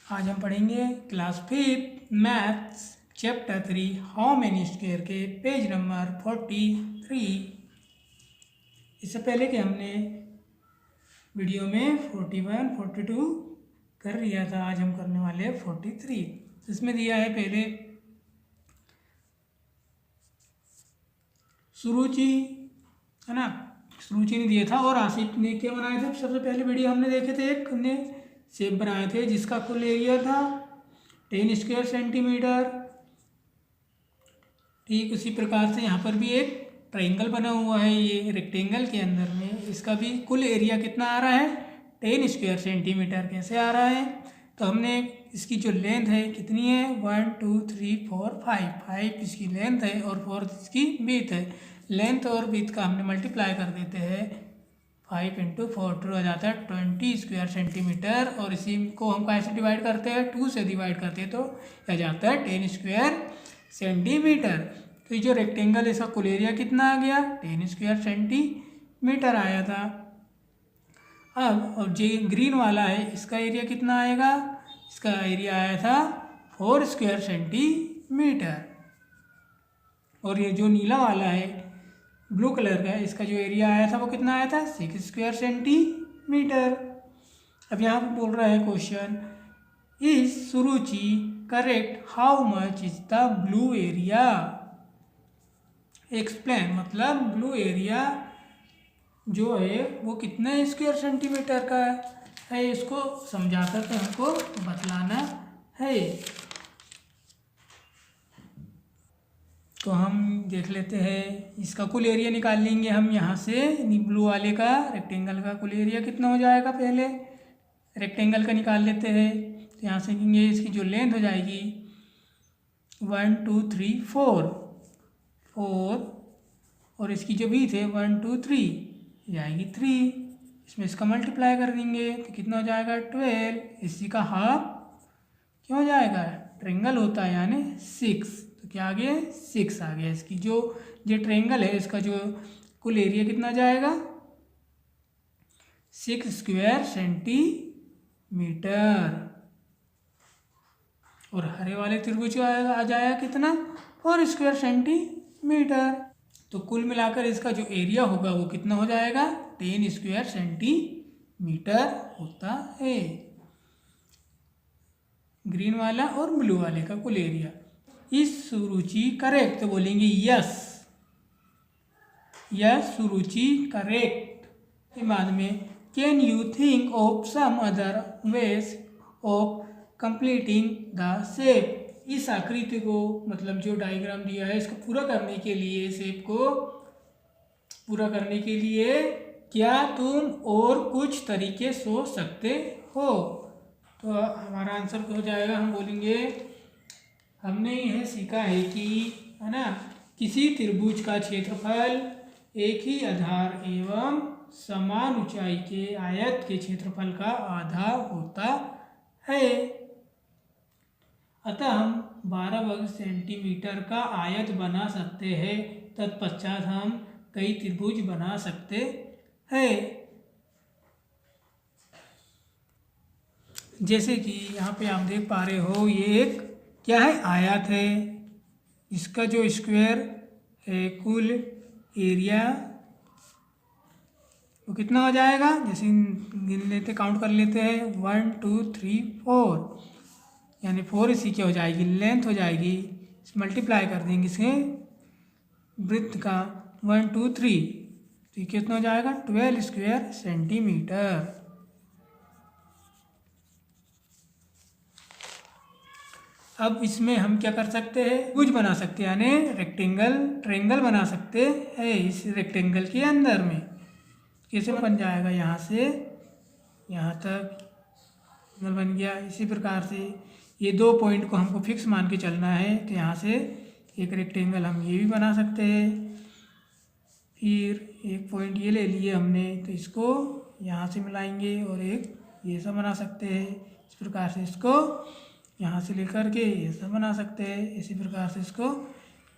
आज हम पढ़ेंगे class 5 maths chapter 3 how many square के पेज नंबर 43। इससे पहले कि हमने वीडियो में 41, 42 कर लिया था, आज हम करने वाले हैं 43। इसमें दिया है पहले सुरुचि, है ना। सुरुचि ने दिया था और आसिफ ने क्या बनाए थे। सबसे पहले वीडियो हमने देखे थे, एक हमने शेप बनाए थे जिसका कुल एरिया था 10 स्क्वायर सेंटीमीटर। ठीक उसी प्रकार से यहाँ पर भी एक ट्रायंगल बना हुआ है, ये रेक्टेंगल के अंदर में इसका भी कुल एरिया कितना आ रहा है 10 स्क्वायर सेंटीमीटर। कैसे आ रहा है, तो हमने इसकी जो लेंथ है कितनी है 1 2 3 4 5 इसकी लेंथ है और 4 इसकी विड्थ है। लेंथ और विड्थ का हमने मल्टीप्लाई कर देते हैं, 5 × 4 हो जाता है 20 स्क्वायर सेंटीमीटर। और इसी को हम कैसे डिवाइड करते हैं, 2 से डिवाइड करते हैं तो यह जाता है 10 स्क्वायर सेंटीमीटर। तो ये जो रेक्टेंगल इसका कुल एरिया कितना आ गया 10 स्क्वायर सेंटीमीटर आया था। अब जो ग्रीन वाला है इसका एरिया कितना आएगा, इसका एरिया आया था 4 स्क्वायर सेंटीमीटर। और ये जो नीला वाला है ब्लू कलर का, इसका जो एरिया आया था वो कितना आया था 6 स्क्वायर सेंटीमीटर। अब यहाँ पर बोल रहा है question, is Suruchi correct, how much is the blue area. Explain मतलब ब्लू एरिया जो है वो कितने स्क्वायर सेंटीमीटर का है, इसको समझा करके हमको बतलाना है। तो हम देख लेते हैं, इसका कुल एरिया निकाल लेंगे हम यहाँ से। ब्लू वाले का रेक्टेंगल का कुल एरिया कितना हो जाएगा, पहले रेक्टेंगल का निकाल लेते हैं। तो यहाँ से कहेंगे इसकी जो लेंथ हो जाएगी 1 2 3 4 और इसकी जो विड्थ है 1 2 3 जाएगी 3। इसमें इसका मल्टीप्लाई कर देंगे तो कितना हो जाएगा 12। इसी का हाफ क्यों हो जाएगा, ट्रायंगल होता है यानी 6, तो क्या आ गया 6 आ गया। इसकी जो ट्रायंगल है इसका जो कुल एरिया कितना जाएगा 6 स्क्वायर सेंटीमीटर। और हरे वाले त्रिभुज आ जाएगा कितना 4 स्क्वायर सेंटीमीटर। तो कुल मिलाकर इसका जो एरिया होगा वो कितना हो जाएगा 10 स्क्वायर सेंटीमीटर होता है, ग्रीन वाला और ब्लू वाले का कुल एरिया। इस सुरुचि करेक्ट, तो बोलेंगे यस, यस सुरुचि करेक्ट। के बाद में can you think of some other ways of completing the shape. इस आकृति को मतलब जो डायग्राम दिया है इसको पूरा करने के लिए, शेप को पूरा करने के लिए क्या तुम और कुछ तरीके सोच सकते हो। तो हमारा आंसर हो जाएगा, हम बोलेंगे हमने यह सीखा है कि, है ना, किसी त्रिभुज का क्षेत्रफल एक ही आधार एवं समान ऊंचाई के आयत के क्षेत्रफल का आधा होता है। अतः हम 12 वर्ग सेंटीमीटर का आयत बना सकते हैं, तत्पश्चात हम कई त्रिभुज बना सकते हैं। जैसे कि यहाँ पे आप देख पा रहे हो, ये एक क्या है आयत है, इसका जो स्क्वायर है कुल एरिया वो कितना हो जाएगा, जैसे गिन लेते काउंट कर लेते हैं 1 2 3 4 यानी 4 इसी क्या हो जाएगी लेंथ हो जाएगी, मल्टीप्लाई कर देंगे इसके वृत्त का 1 2 3 तो ये कितना हो जाएगा 12 स्क्वायर सेंटीमीटर। अब इसमें हम क्या कर सकते हैं, त्रिभुज बना सकते हैं यानी ट्रायंगल बना सकते हैं इस रेक्टेंगल के अंदर में। कैसे बन जाएगा, यहाँ से यहाँ तक बन गया। इसी प्रकार से ये 2 पॉइंट को हमको फिक्स मान के चलना है, तो यहाँ से एक रेक्टेंगल हम ये भी बना सकते हैं। फिर एक पॉइंट ये ले लिए हमने, तो इसको यहाँ से मिलाएंगे और एक ये सब बना सकते हैं। इस प्रकार से इसको यहाँ से लेकर के ये सब बना सकते हैं। इसी प्रकार से इसको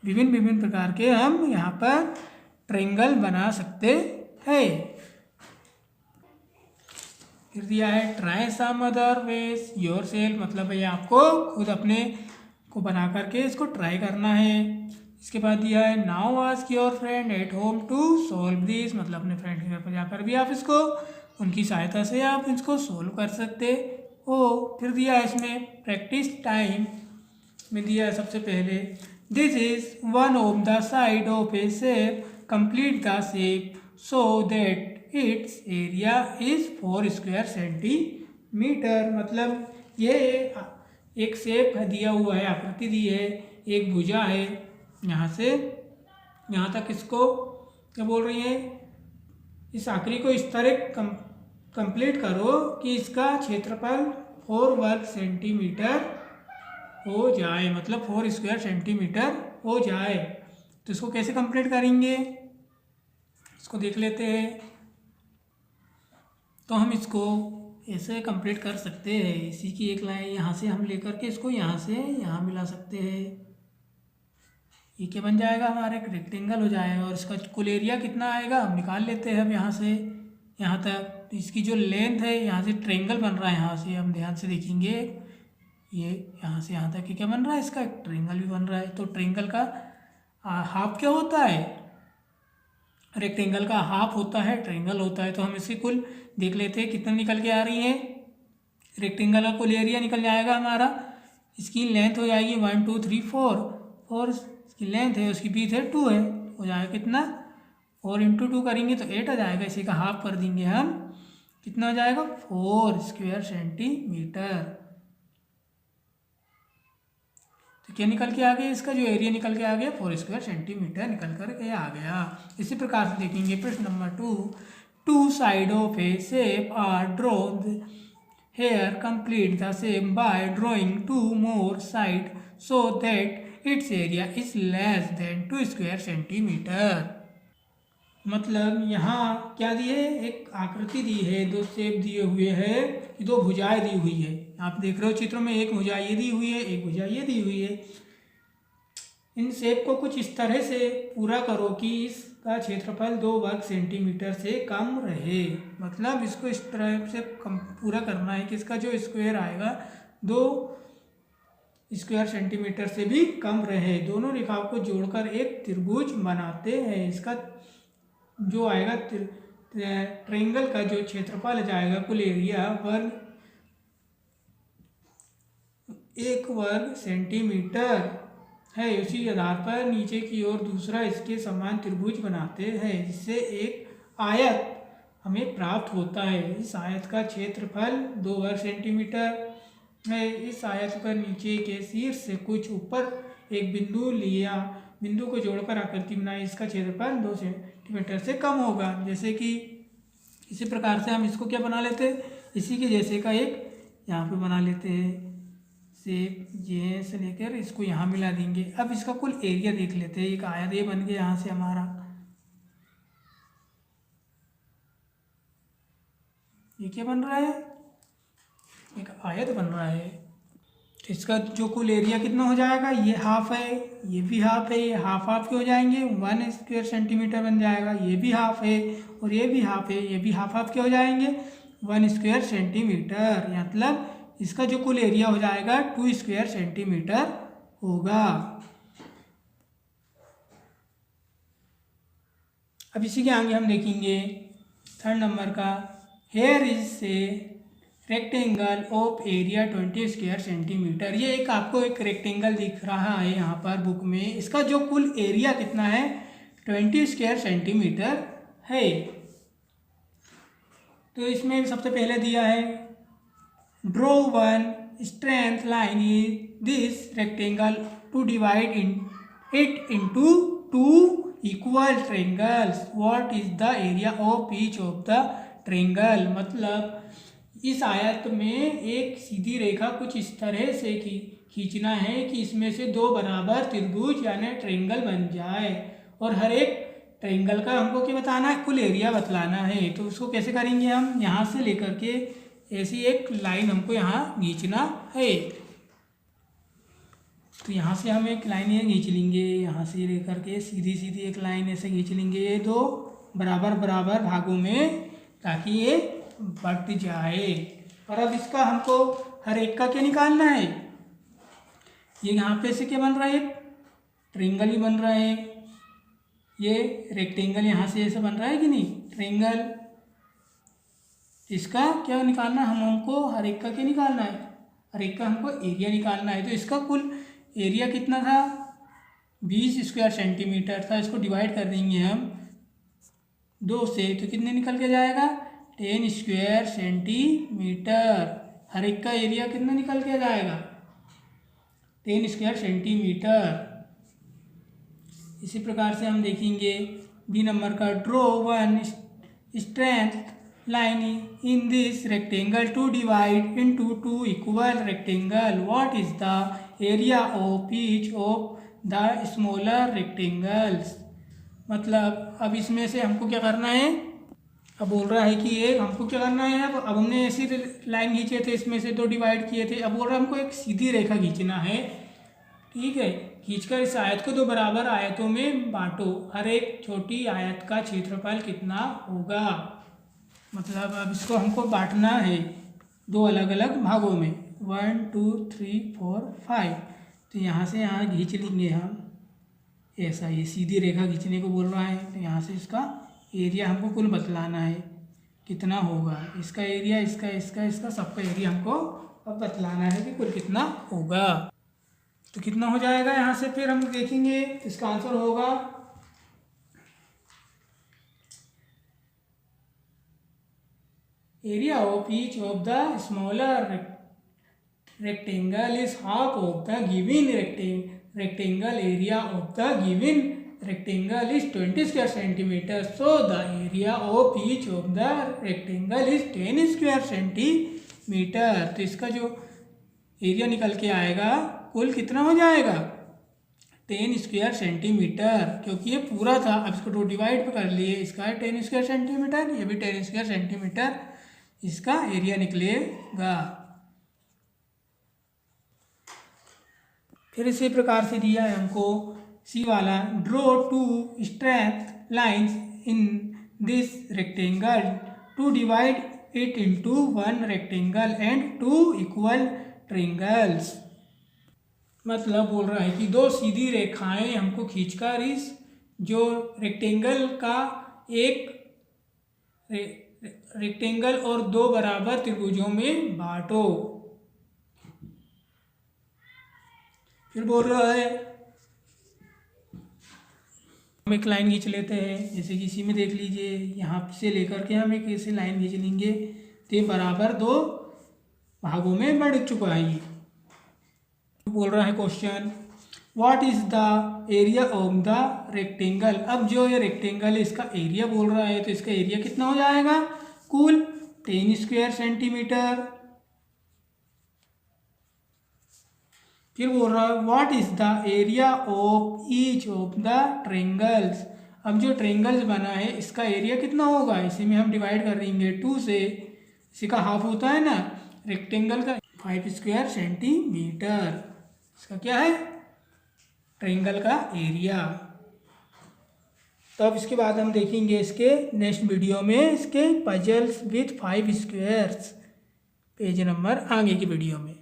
विभिन्न प्रकार के हम यहाँ पर ट्रायंगल बना सकते हैं। फिर दिया है try some other ways yourself, मतलब ये आपको खुद अपने को बना करके इसको ट्राई करना है। इसके बाद दिया है now ask your friend at home to solve this, मतलब अपने फ्रेंड के घर पर जाकर भी आप इसको उनकी सहायता से आप इसको सोल्व कर सकते हो। फिर दिया है इसमें प्रैक्टिस टाइम में दिया है सबसे पहले this is one of the side of a shape, complete the shape so that its area is 4 square centimetre, मतलब ये एक शेप दिया हुआ है, आकृति दी है, एक भुजा है, यहाँ से यहाँ तक इसको क्या बोल रही है, इस आकृति को इस तरह कंप्लीट करो कि इसका क्षेत्रफल 4 वर्ग सेंटीमीटर हो जाए, मतलब 4 स्क्वायर सेंटीमीटर हो जाए। तो इसको कैसे कंप्लीट करेंगे इसको देख लेते हैं। तो हम इसको ऐसे कंप्लीट कर सकते हैं, इसी की एक लाइन यहाँ से हम लेकर के इसको यहाँ से यहाँ मिला सकते हैं। ये क्या बन जाएगा, हमारा एक रेक्टेंगल हो जाएगा और इसका कुल एरिया कितना आएगा हम निकाल लेते हैं। अब यहाँ से यहाँ तक तो इसकी जो लेंथ है, यहाँ से ट्रायंगल बन रहा है, यहाँ से हम ध्यान से देखेंगे ये यहाँ से यहाँ तक क्या बन रहा है, इसका एक ट्रायंगल भी बन रहा है। तो ट्रायंगल का हाफ क्या होता है, रेक्टेंगल का हाफ होता है, ट्रायंगल होता है। तो हम इसकी कुल देख लेते हैं कितना निकल के आ रही है। रेक्टेंगल का कुल एरिया निकल जाएगा हमारा, इसकी लेंथ हो जाएगी 1 2 3 4 इसकी लेंथ है, उसकी बीच है 2 है, हो जाएगा कितना 4 × 2 करेंगे तो 8 आ जाएगा। इसी का हाफ कर देंगे हम, कितना हो जाएगा 4 स्क्वायर सेंटीमीटर। तो क्या निकल के आ गया, इसका जो एरिया निकल के आ गया 4 स्क्वायर सेंटीमीटर निकल कर के आ गया। इसी प्रकार से देखेंगे प्रश्न number 2 two side of a shape are drawn here, complete the shape by drawing 2 more side so that its area is less than 2 square centimetre. मतलब यहाँ क्या दिए, एक आकृति दी है, दो शेप दिए हुए हैं, दो भुजाएं दी हुई है। आप देख रहे हो चित्र में, एक भुजा ये दी हुई है, एक भुजा ये दी हुई है। इन शेप को कुछ इस तरह से पूरा करो कि इसका क्षेत्रफल 2 वर्ग सेंटीमीटर से कम रहे, मतलब इसको इस तरह से पूरा करना है कि इसका जो स्क्वायर आएगा 2 स्क्वायर सेंटीमीटर से भी कम रहे। दोनों रेखाओं को जोड़कर एक त्रिभुज बनाते हैं। इसका जो आएगा ट्रायंगल का जो क्षेत्रफल जाएगा कुल एरिया 1 वर्ग सेंटीमीटर है। उसी आधार पर नीचे की ओर दूसरा इसके समान त्रिभुज बनाते हैं, जिससे एक आयत हमें प्राप्त होता है। इस आयत का क्षेत्रफल 2 वर्ग सेंटीमीटर है। इस आयत पर नीचे के शीर्ष से कुछ ऊपर एक बिंदु लिया, बिंदु को जोड़कर आकृति बनाई, इसका क्षेत्रफल 2 सेंटीमीटर से कम होगा। जैसे कि इसी प्रकार से हम इसको क्या बना लेते हैं, इसी के जैसे का एक यहाँ पे बना लेते हैं शेप, ये से लेकर इसको यहाँ मिला देंगे। अब इसका कुल एरिया देख लेते हैं। एक आयत ये बन गया यहाँ से हमारा, ये क्या बन रहा है, एक आयत बन रहा है। तो इसका जो कुल एरिया कितना हो जाएगा, ये हाफ है, ये भी हाफ है, ये हाफ हाफ के हो जाएंगे, 1 स्क्वायर सेंटीमीटर बन जाएगा। ये भी हाफ है और ये भी हाफ है, ये भी हाफ हाफ के हो जाएंगे 1 स्क्वायर सेंटीमीटर। मतलब इसका जो कुल एरिया हो जाएगा 2 स्क्वायर सेंटीमीटर होगा। अब इसी के आगे हम देखेंगे 3rd नंबर का, हेयर इज से rectangle of area 20 square centimetre. ये एक आपको एक रेक्टेंगल दिख रहा है यहाँ पर बुक में, इसका जो कुल एरिया कितना है 20 स्क्वायर सेंटीमीटर है। तो इसमें सबसे पहले दिया है draw 1 straight line in this rectangle to divide it into 2 equal triangles, what is the area of each of the triangle. मतलब इस आयत में एक सीधी रेखा कुछ इस तरह से खींचना है कि इसमें से 2 बराबर त्रिभुज यानी ट्रायंगल बन जाए, और हर एक ट्रायंगल का हमको क्या बताना है, कुल एरिया बतलाना है। तो उसको कैसे करेंगे हम, यहाँ से लेकर के ऐसी एक लाइन हमको यहाँ खींचना है। तो यहाँ से हम एक लाइन ये खींच लेंगे, यहाँ से लेकर के सीधी सीधी एक लाइन ऐसे खींच लेंगे 2 बराबर बराबर भागों में, ताकि ये बढ़ जाए। और अब इसका हमको हर एक का क्या निकालना है, ये यहाँ पे से क्या बन रहा है, ट्रायंगल ही बन रहा है, ये रेक्टेंगल यहाँ से ऐसा बन रहा है कि नहीं, ट्रायंगल। इसका क्या निकालना है, हमको हर एक का क्या निकालना है, हर एक का हमको एरिया निकालना है। तो इसका कुल एरिया कितना था, 20 स्क्वायर सेंटीमीटर था। इसको डिवाइड कर देंगे हम 2 से, तो कितने निकल के जाएगा, 10 स्क्वायर सेंटीमीटर। हर एक का एरिया कितना निकल के जाएगा, 10 स्क्वायर सेंटीमीटर। इसी प्रकार से हम देखेंगे बी नंबर का, draw one straight line in this rectangle to divide into 2 equal rectangle. What is the area of each of the smaller rectangles. मतलब अब इसमें से हमको क्या करना है, अब बोल रहा है कि ये हमको क्या करना है, अब हमने ऐसी लाइन खींचे थे, इसमें से 2 डिवाइड किए थे। अब बोल रहा है हमको एक सीधी रेखा खींचना है, ठीक है। खींचकर इस आयत को 2 बराबर आयतों में बांटो, हर एक छोटी आयत का क्षेत्रफल कितना होगा। मतलब अब इसको हमको बांटना है 2 अलग अलग भागों में, 1 2 3 4 5। तो यहाँ से यहाँ खींच लेंगे हम ऐसा, ये सीधी रेखा खींचने को बोल रहा है। तो यहाँ से इसका एरिया हमको कुल बतलाना है कितना होगा, इसका एरिया, इसका इसका इसका सबका एरिया हमको अब बतलाना है कि कुल कितना होगा। तो कितना हो जाएगा, यहाँ से फिर हम देखेंगे इसका आंसर होगा area of each of the smaller rectangle is half of the given rectangle area of the given rectangle is 20 square centimeter, so the area of each of the rectangle is 10 square centimeter। तो इसका जो area निकल के आएगा कुल कितना हो जाएगा, 10 स्क्वायर सेंटीमीटर, क्योंकि ये पूरा था। अब इसको 2 डिवाइड कर लिए, इसका है 10 स्क्वायर सेंटीमीटर, ये भी 10 स्क्वायर सेंटीमीटर इसका एरिया निकलेगा। फिर इसी प्रकार से दिया है हमको सी वाला, draw 2 straight lines in this rectangle to divide it into 1 rectangle and 2 equal triangles. मतलब बोल रहा है कि 2 सीधी रेखाएं हमको खींचकर इस जो रेक्टेंगल का एक रेक्टेंगल और 2 बराबर त्रिभुजों में बांटो। फिर बोल रहा है हम एक लाइन खींच लेते हैं, जैसे कि इसी में देख लीजिए, यहाँ से लेकर के हम एक ऐसी लाइन खींच लेंगे तो ये बराबर 2 भागों में बढ़ चुका है। ये बोल रहा है question, what is the area of the rectangle. अब जो ये रेक्टेंगल है इसका एरिया बोल रहा है, तो इसका एरिया कितना हो जाएगा, कुल 10 स्क्वायर सेंटीमीटर। फिर बोल रहा है what is the area of each of the triangles. अब जो ट्रायंगल्स बना है इसका एरिया कितना होगा, इसी में हम डिवाइड कर देंगे 2 से, इसी का हाफ होता है ना रेक्टेंगल का, 5 स्क्वायर सेंटीमीटर इसका क्या है, ट्रायंगल का एरिया। तो अब इसके बाद हम देखेंगे इसके नेक्स्ट वीडियो में इसके puzzles with 5 squares, page number आगे की वीडियो में।